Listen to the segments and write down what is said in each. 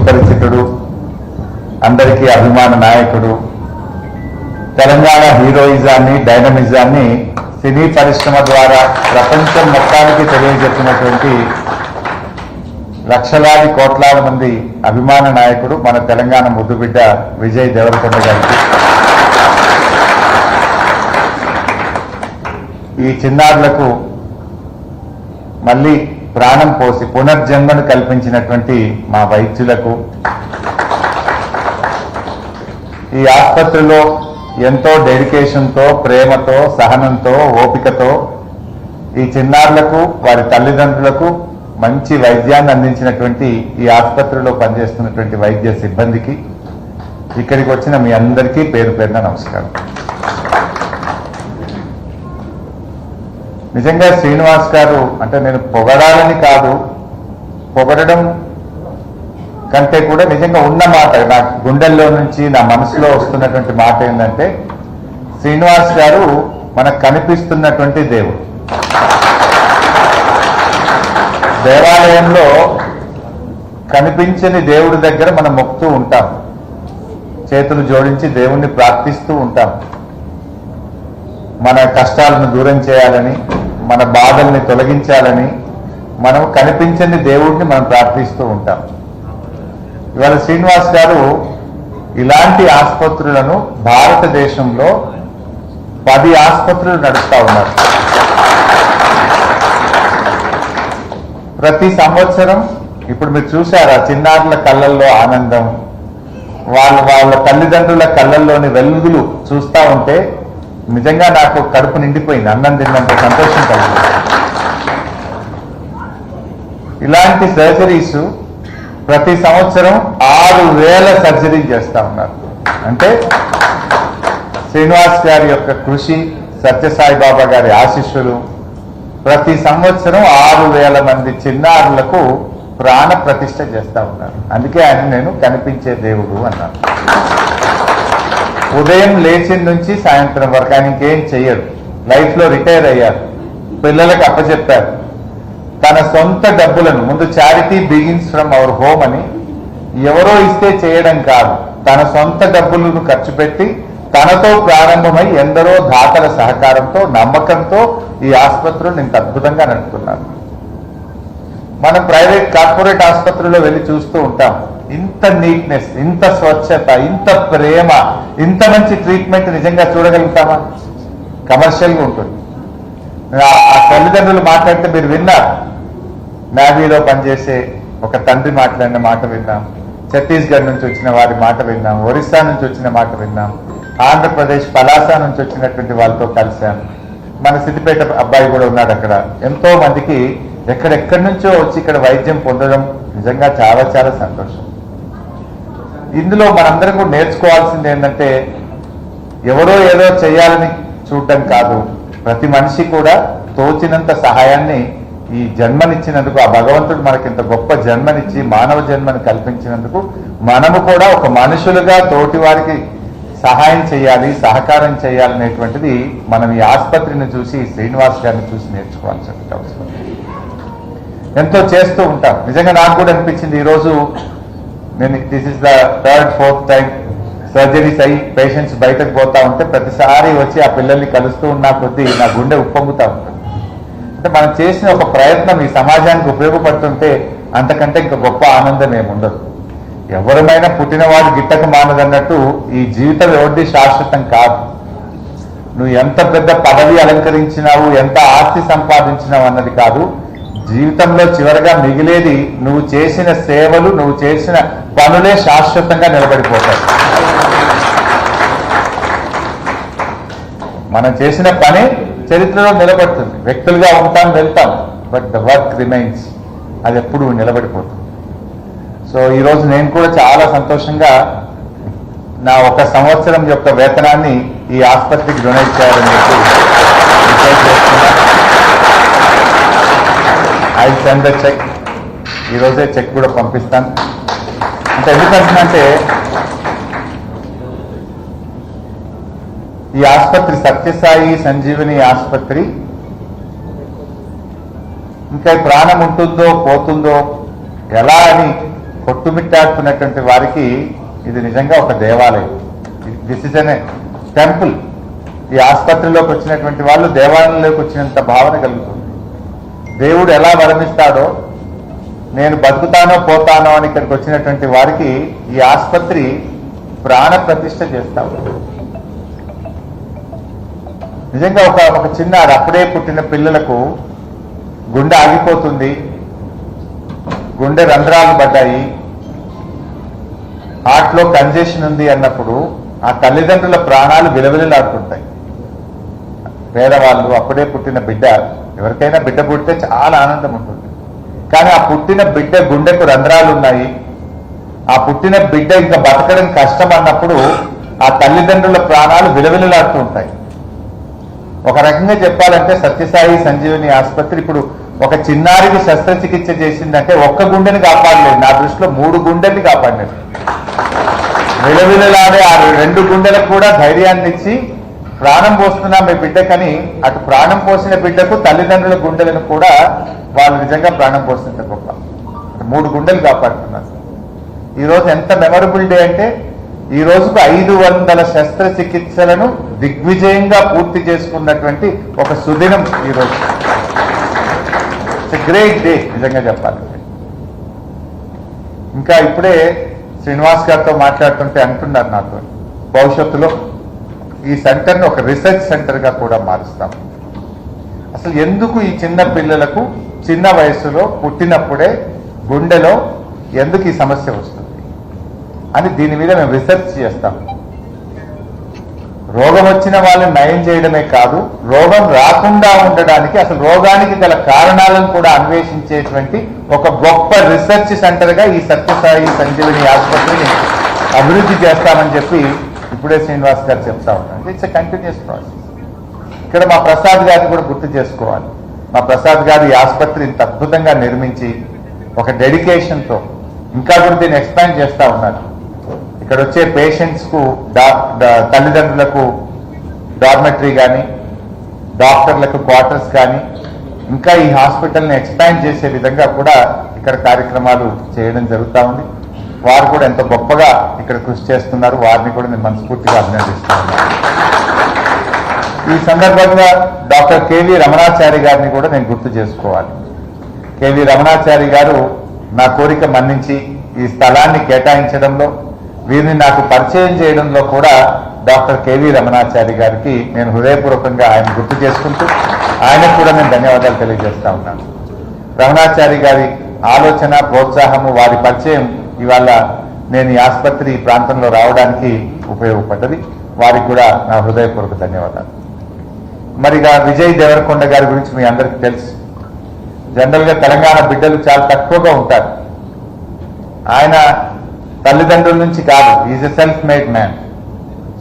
సుపరిచితుడు, అందరికీ అభిమాన నాయకుడు, తెలంగాణ హీరోయిజాన్ని, డైనమిజాన్ని సినీ పరిశ్రమ ద్వారా ప్రపంచం మొత్తానికి తెలియజెప్పినటువంటి లక్షలాది కోట్లాది మంది అభిమాన నాయకుడు మన తెలంగాణ ముద్దుబిడ్డ విజయ్ దేవరకొండ గారికి ఈ చిన్నారులకు మళ్ళీ ప్రాణం పోసి పునర్జన్మను కల్పించినటువంటి మా వైద్యులకు, ఈ ఆసుపత్రిలో ఎంతో డెడికేషన్తో, ప్రేమతో, సహనంతో, ఓపికతో ఈ చిన్నారులకు, వారి తల్లిదండ్రులకు మంచి వైద్యాన్ని అందించినటువంటి ఈ ఆసుపత్రిలో పనిచేస్తున్నటువంటి వైద్య సిబ్బందికి, ఇక్కడికి వచ్చిన మీ అందరికీ పేరు పేరున నమస్కారం. నిజంగా శ్రీనివాస్ గారు అంటే నేను పొగడాలని కాదు, పొగడడం కంటే కూడా నిజంగా ఉన్న మాట, నా గుండెల్లో నుంచి నా మనసులో వస్తున్నటువంటి మాట ఏంటంటే, శ్రీనివాస్ గారు మనకు కనిపిస్తున్నటువంటి దేవుడు. దేవాలయంలో కనిపించని దేవుడి దగ్గర మనం మొక్కుతూ ఉంటాం, చేతులు జోడించి దేవుణ్ణి ప్రార్థిస్తూ ఉంటాం. మన కష్టాలను దూరం చేయాలని, మన బాధల్ని తొలగించాలని మనం కనిపించని దేవుడిని మనం ప్రార్థిస్తూ ఉంటాం. ఇవాళ శ్రీనివాస్ గారు ఇలాంటి ఆసుపత్రులను భారతదేశంలో 10 ఆసుపత్రులు నడుస్తూ ఉన్నారు. ప్రతి సంవత్సరం ఇప్పుడు మీరు చూశారా చిన్నారుల కళ్ళల్లో ఆనందం, వాళ్ళ తల్లిదండ్రుల కళ్ళల్లోని వెలుగులు చూస్తూ ఉంటే నిజంగా నాకు కడుపు నిండిపోయింది, అన్నం తిన్నంత సంతోషం కలిగింది. ఇలాంటి సర్జరీస్ ప్రతి సంవత్సరం 6,000 సర్జరీ చేస్తూ ఉన్నారు. అంటే శ్రీనివాస్ గారి యొక్క కృషి, సత్యసాయిబాబా గారి ఆశీస్సులు, ప్రతి సంవత్సరం 6,000 మంది చిన్నారులకు ప్రాణ ప్రతిష్ఠ చేస్తూ ఉన్నారు. అందుకే ఆయన నేను కనిపించే దేవుడు అన్నాను. ఉదయం లేచిన నుంచి సాయంత్రం వరకు ఆయన ఇంకేం చెయ్యడు. లైఫ్లో రిటైర్ అయ్యారు, పిల్లలకు అప్పచెప్పారు. తన సొంత డబ్బులను, ముందు charity begins from our home అని, ఎవరో ఇస్తే చేయడం కాదు, తన సొంత డబ్బులను ఖర్చు పెట్టి తనతో ప్రారంభమై ఎందరో దాతల సహకారంతో, నమ్మకంతో ఈ ఆసుపత్రులను ఇంత అద్భుతంగా నడుపుతున్నారు. మనం ప్రైవేట్ కార్పొరేట్ ఆసుపత్రుల్లో వెళ్ళి చూస్తూ ఉంటాం, ఇంత నీట్నెస్, ఇంత స్వచ్ఛత, ఇంత ప్రేమ, ఇంత మంచి ట్రీట్మెంట్ నిజంగా చూడగలుగుతామా? కమర్షియల్గా ఉంటుంది. ఆ తల్లిదండ్రులు మాట్లాడితే మీరు విన్నారు, నావీలో పనిచేసే ఒక తండ్రి మాట్లాడిన మాట విన్నాం, ఛత్తీస్గఢ్ నుంచి వచ్చిన వారి మాట విన్నాం, ఒరిస్సా నుంచి వచ్చిన మాట విన్నాం, ఆంధ్రప్రదేశ్ పలాస నుంచి వచ్చినటువంటి వాళ్ళతో కలిశాను. మన సిద్దిపేట అబ్బాయి కూడా ఉన్నాడు అక్కడ. ఎంతో మందికి ఎక్కడెక్కడి నుంచో వచ్చి ఇక్కడ వైద్యం పొందడం నిజంగా చాలా చాలా సంతోషం. ఇందులో మనందరం కూడా నేర్చుకోవాల్సింది ఏంటంటే, ఎవరో ఏదో చేయాలని చూడటం కాదు, ప్రతి మనిషి కూడా తోచినంత సహాయాన్ని ఈ జన్మనిచ్చినందుకు, ఆ భగవంతుడు మనకి ఇంత గొప్ప జన్మనిచ్చి మానవ జన్మని కల్పించినందుకు మనము కూడా ఒక మనుషులుగా తోటి వారికి సహాయం చేయాలి, సహకారం చేయాలనేటువంటిది మనం ఈ ఆసుపత్రిని చూసి, శ్రీనివాస్ గారిని చూసి నేర్చుకోవాల్సిన అవసరం. ఎంతో చేస్తూ ఉంటాం. నిజంగా నాకు కూడా అనిపించింది, ఈరోజు నేను this is the 3rd, 4th time surgeries అయ్యి పేషెంట్స్ బయటకు పోతా ఉంటే ప్రతిసారి వచ్చి ఆ పిల్లల్ని కలుస్తూ ఉన్న కొద్దీ నా గుండె ఉప్పొంగుతూ ఉంటుంది. అంటే మనం చేసిన ఒక ప్రయత్నం ఈ సమాజానికి ఉపయోగపడుతుంటే అంతకంటే ఇంకా గొప్ప ఆనందం ఏముండదు. ఎవరమైనా పుట్టినవాడు గిట్టక మానదన్నట్టు ఈ జీవితం ఎవరిది శాశ్వతం కాదు. నువ్వు ఎంత పెద్ద పదవి అలంకరించినావు, ఎంత ఆస్తి సంపాదించినావు అన్నది కాదు, జీవితంలో చివరిగా మిగిలేది నువ్వు చేసిన సేవలు, నువ్వు చేసిన పనులే శాశ్వతంగా నిలబడిపోతాయి. మనం చేసిన పని చరిత్రలో నిలబడుతుంది. వ్యక్తులుగా ఉంటాం, వెళ్తాం, బట్ ద వర్క్ రిమైన్స్, అది ఎప్పుడు నిలబడిపోతుంది. సో ఈరోజు నేను కూడా చాలా సంతోషంగా నా 1 సంవత్సరం యొక్క వేతనాన్ని ఈ ఆసుపత్రికి డొనేట్ చేయాలని చెప్పి డిసైడ్ చేస్తున్నా. ఐ సెండ్ ద చెక్, ఈరోజే చెక్ కూడా పంపిస్తాను. అంటే ఎందుకంటే ఈ ఆసుపత్రి సత్యసాయి సంజీవని ఆసుపత్రి ఇంకా ప్రాణం ఉంటుందో పోతుందో ఎలా అని కొట్టుమిట్టాడుతున్నటువంటి వారికి ఇది నిజంగా ఒక దేవాలయం. This is an temple. ఈ ఆసుపత్రిలోకి వచ్చినటువంటి వాళ్ళు దేవాలయంలోకి వచ్చినంత భావన కలుగుతుంది. దేవుడు ఎలా వరమిస్తాడో, నేను బతుకుతానో పోతానో అని ఇక్కడికి వచ్చినటువంటి వారికి ఈ ఆసుపత్రి ప్రాణ ప్రతిష్ఠ చేస్తా ఉంది. నిజంగా ఒక చిన్న అప్పుడే పుట్టిన పిల్లలకు గుండె ఆగిపోతుంది, గుండె రంధ్రాలు పడ్డాయి, హార్ట్లో కంజెషన్ ఉంది అన్నప్పుడు ఆ తల్లిదండ్రుల ప్రాణాలు విలవిలలాడుతుంటాయి. పేదవాళ్ళు, అప్పుడే పుట్టిన బిడ్డ, ఎవరికైనా బిడ్డ పుడితే చాలా ఆనందం ఉంటుంది. కానీ ఆ పుట్టిన బిడ్డ గుండెకు రంధ్రాలు ఉన్నాయి, ఆ పుట్టిన బిడ్డ ఇంకా బతకడం కష్టం అన్నప్పుడు ఆ తల్లిదండ్రుల ప్రాణాలు విలవిలలాడుతూ ఉంటాయి. ఒక రకంగా చెప్పాలంటే సత్యసాయి సంజీవని ఆసుపత్రి ఇప్పుడు ఒక చిన్నారికి శస్త్రచికిత్స చేసిందంటే ఒక్క గుండెని కాపాడలేదు, నా దృష్టిలో 3 గుండెల్ని కాపాడలేదు. విలవిలలాడే ఆ 2 గుండెలకు కూడా ధైర్యాన్ని ఇచ్చి ప్రాణం పోస్తున్నా మీ బిడ్డకని, అటు ప్రాణం పోసిన బిడ్డకు తల్లిదండ్రుల గుండెలను కూడా వాళ్ళు నిజంగా ప్రాణం పోస్తుంటే గొప్ప. 3 గుండెలు కాపాడుతున్నారు. ఈరోజు ఎంత మెమరబుల్ డే అంటే, ఈ రోజుకు 500 శస్త్రచికిత్సలను దిగ్విజయంగా పూర్తి చేసుకున్నటువంటి ఒక సుదినం ఈరోజు. ఇట్స్ గ్రేట్ డే నిజంగా చెప్పాలంటే. ఇంకా ఇప్పుడే శ్రీనివాస్ గారితో మాట్లాడుతుంటే అంటున్నారు నాతో, భవిష్యత్తులో ఈ సెంటర్ని ఒక రీసెర్చ్ సెంటర్గా కూడా మారుస్తాం. అసలు ఎందుకు ఈ చిన్న పిల్లలకు చిన్న వయసులో పుట్టినప్పుడే గుండెలో ఎందుకు ఈ సమస్య వస్తుంది అని దీని మీద మేము రీసెర్చ్ చేస్తాం. రోగం వచ్చిన వాళ్ళని నయం చేయడమే కాదు, రోగం రాకుండా ఉండడానికి అసలు రోగానికి గల కారణాలను కూడా అన్వేషించేటువంటి ఒక గొప్ప రీసెర్చ్ సెంటర్గా ఈ సత్యసాయి సంజీవని ఆసుపత్రిని అభివృద్ధి చేస్తామని చెప్పి ఇప్పుడే శ్రీనివాస్ గారు చెప్తా ఉన్నారు. It's a continuous process. ఇక్కడ మా ప్రసాద్ గారిని కూడా గుర్తు చేసుకోవాలి. మా ప్రసాద్ గారు ఈ ఆసుపత్రి ఇంత అద్భుతంగా నిర్మించి ఒక డెడికేషన్తో ఇంకా కూడా దీన్ని ఎక్స్పాండ్ చేస్తూ ఉన్నారు. ఇక్కడ వచ్చే పేషెంట్స్కు తల్లిదండ్రులకు డార్మెటరీ కానీ, డాక్టర్లకు క్వార్టర్స్ కానీ, ఇంకా ఈ హాస్పిటల్ని ఎక్స్పాండ్ చేసే విధంగా కూడా ఇక్కడ కార్యక్రమాలు చేయడం జరుగుతూ ఉంది. వారు కూడా ఎంతో గొప్పగా ఇక్కడ కృషి చేస్తున్నారు. వారిని కూడా నేను మనస్ఫూర్తిగా అభినందిస్తా ఉన్నాను. ఈ సందర్భంగా డాక్టర్ కేవీ రమణాచారి గారిని కూడా నేను గుర్తు చేసుకోవాలి. కేవీ రమణాచారి గారు నా కోరిక మన్నించి ఈ స్థలాన్ని కేటాయించడంలో, వీరిని నాకు పరిచయం చేయడంలో కూడా డాక్టర్ కేవీ రమణాచారి గారికి నేను హృదయపూర్వకంగా ఆయన గుర్తు చేసుకుంటూ ఆయనకు కూడా నేను ధన్యవాదాలు తెలియజేస్తా ఉన్నాను. రమణాచారి గారి ఆలోచన, ప్రోత్సాహము, వారి పరిచయం ఇవాళ నేను ఈ ఆసుపత్రి ఈ ప్రాంతంలో రావడానికి ఉపయోగపడ్డది. వారికి కూడా నా హృదయపూర్వక ధన్యవాదాలు. మరిగా విజయ్ దేవరకొండ గారి గురించి మీ అందరికీ తెలుసు. జనరల్గా తెలంగాణ బిడ్డలు చాలా తక్కువగా ఉంటారు. ఆయన తల్లిదండ్రుల నుంచి కాదు, is a self made man.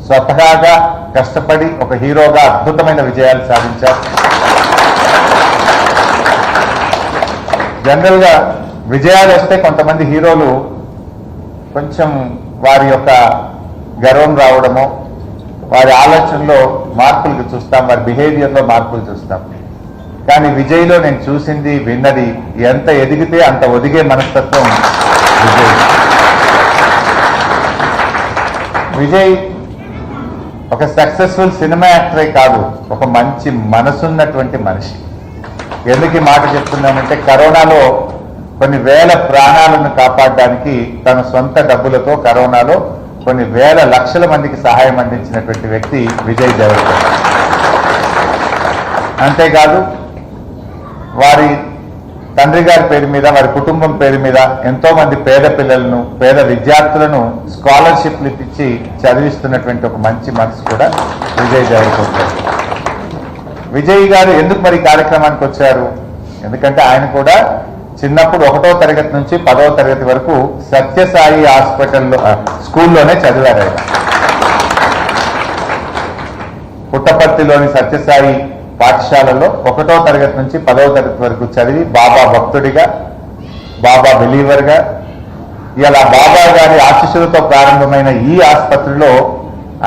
స్వతహాగా కష్టపడి ఒక హీరోగా అద్భుతమైన విజయాలు సాధించారు. జనరల్గా విజయాలు వస్తే కొంతమంది హీరోలు కొంచెం వారి యొక్క గర్వం రావడమో, వారి ఆలోచనలో మార్పులు చూస్తాం, వారి బిహేవియర్లో మార్పులు చూస్తాం. కానీ విజయ్లో నేను చూసింది, విన్నది, ఎంత ఎదిగితే అంత ఒదిగే మనస్తత్వం విజయ్. విజయ్ ఒక సక్సెస్ఫుల్ సినిమా యాక్టరే కాదు, ఒక మంచి మనసున్నటువంటి మనిషి. ఎందుకు ఈ మాట చెప్తున్నానంటే, కరోనాలో కొన్ని వేల ప్రాణాలను కాపాడడానికి తన సొంత డబ్బులతో కరోనాలో కొన్ని వేల లక్షల మందికి సహాయం అందించినటువంటి వ్యక్తి విజయ్ దేవరకొండ. అంతేకాదు, వారి తండ్రి గారి పేరు మీద, వారి కుటుంబం పేరు మీద ఎంతో మంది పేద పిల్లలను, పేద విద్యార్థులను స్కాలర్షిప్లు ఇచ్చి చదివిస్తున్నటువంటి ఒక మంచి మనసు కూడా విజయ్ దేవరకొండ. విజయ్ గారు ఎందుకు మరి కార్యక్రమానికి వచ్చారు? ఎందుకంటే ఆయన కూడా చిన్నప్పుడు 1వ తరగతి నుంచి 10వ తరగతి వరకు సత్యసాయి హాస్పిటల్లో స్కూల్లోనే చదివారు. ఆయన పుట్టపర్తిలోని సత్యసాయి పాఠశాలలో 1వ తరగతి నుంచి 10వ తరగతి వరకు చదివి బాబా భక్తుడిగా, బాబా బిలీవర్గా, ఇలా బాబా గారి ఆశీస్సులతో ప్రారంభమైన ఈ ఆసుపత్రిలో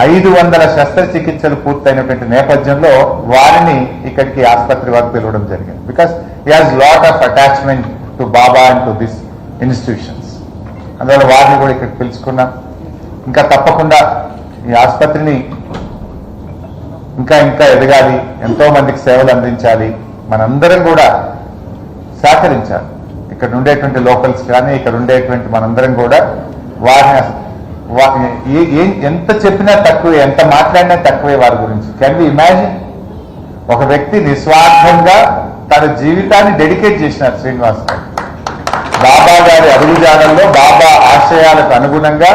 500 శస్త్రచికిత్సలు పూర్తయినటువంటి నేపథ్యంలో వారిని ఇక్కడికి ఆసుపత్రి వరకు పిలవడం జరిగింది. Because he has lot of attachment to Baba and to this institutions. అందువల్ల వారిని కూడా ఇక్కడికి పిలుచుకున్నాం. ఇంకా తప్పకుండా ఈ ఆసుపత్రిని ఇంకా ఇంకా ఎదగాలి, ఎంతో మందికి సేవలు అందించాలి, మనందరం కూడా సహకరించాలి. ఇక్కడ ఉండేటువంటి లోకల్స్ కానీ ఇక్కడ ఉండేటువంటి మనందరం కూడా వారిని ఎంత చెప్పినా తక్కువే, ఎంత మాట్లాడినా తక్కువే వారి గురించి. Can we imagine? ఒక వ్యక్తి నిస్వార్థంగా తన జీవితాన్ని డెడికేట్ చేసినారు శ్రీనివాస్ గారు. బాబా గారి అడుగుజాడల్లో, బాబా ఆశయాలకు అనుగుణంగా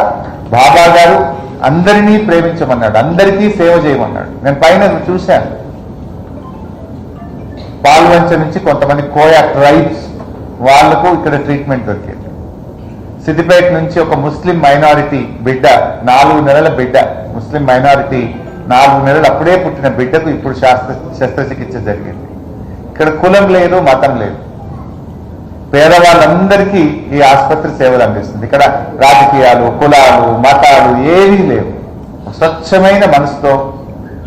బాబా గారు అందరినీ ప్రేమించమన్నాడు, అందరికీ సేవ చేయమన్నాడు. నేను పైన చూశాను, పాల్వంచ నుంచి కొంతమంది కోయా ట్రైబ్స్ వాళ్లకు ఇక్కడ ట్రీట్మెంట్ దొరికేది. సిద్దిపేట నుంచి ఒక ముస్లిం మైనారిటీ బిడ్డ, 4 నెలల బిడ్డ, ముస్లిం మైనారిటీ 4 నెలలు అప్పుడే పుట్టిన బిడ్డకు ఇప్పుడు శస్త్రచికిత్స జరిగింది. ఇక్కడ కులం లేదు, మతం లేదు, పేదవాళ్ళందరికీ ఈ ఆసుపత్రి సేవలు అందిస్తుంది. ఇక్కడ రాజకీయాలు, కులాలు, మతాలు ఏవీ లేవు. స్వచ్ఛమైన మనసుతో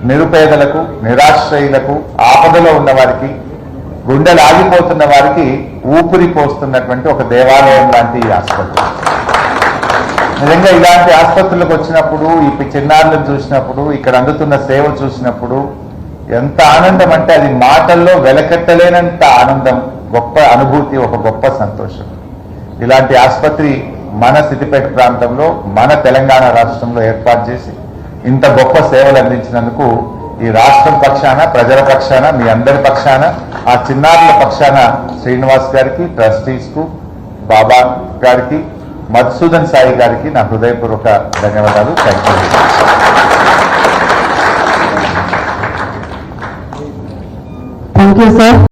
నిరుపేదలకు, నిరాశ్రయులకు, ఆపదలో ఉన్న వారికి, గుండెలు ఆగిపోతున్న వారికి ఊపిరి పోస్తున్నటువంటి ఒక దేవాలయం లాంటి ఈ ఆసుపత్రి. నిజంగా ఇలాంటి ఆసుపత్రులకు వచ్చినప్పుడు, ఈ చిన్నారులను చూసినప్పుడు, ఇక్కడ అందుతున్న సేవ చూసినప్పుడు ఎంత ఆనందం అంటే అది మాటల్లో వెలకట్టలేనంత ఆనందం, గొప్ప అనుభూతి, ఒక గొప్ప సంతోషం. ఇలాంటి ఆసుపత్రి మన సిద్దిపేట ప్రాంతంలో, మన తెలంగాణ రాష్ట్రంలో ఏర్పాటు చేసి ఇంత గొప్ప సేవలు అందించినందుకు ఈ రాష్ట్రం పక్షాన, ప్రజల పక్షాన, మీ అందరి పక్షాన, ఆ చిన్నారుల పక్షాన శ్రీనివాస్ గారికి, ట్రస్టీస్కు, బాబా గారికి, మధుసూదన్ సాయి గారికి నా హృదయపూర్వక ధన్యవాదాలు. Thank you sir.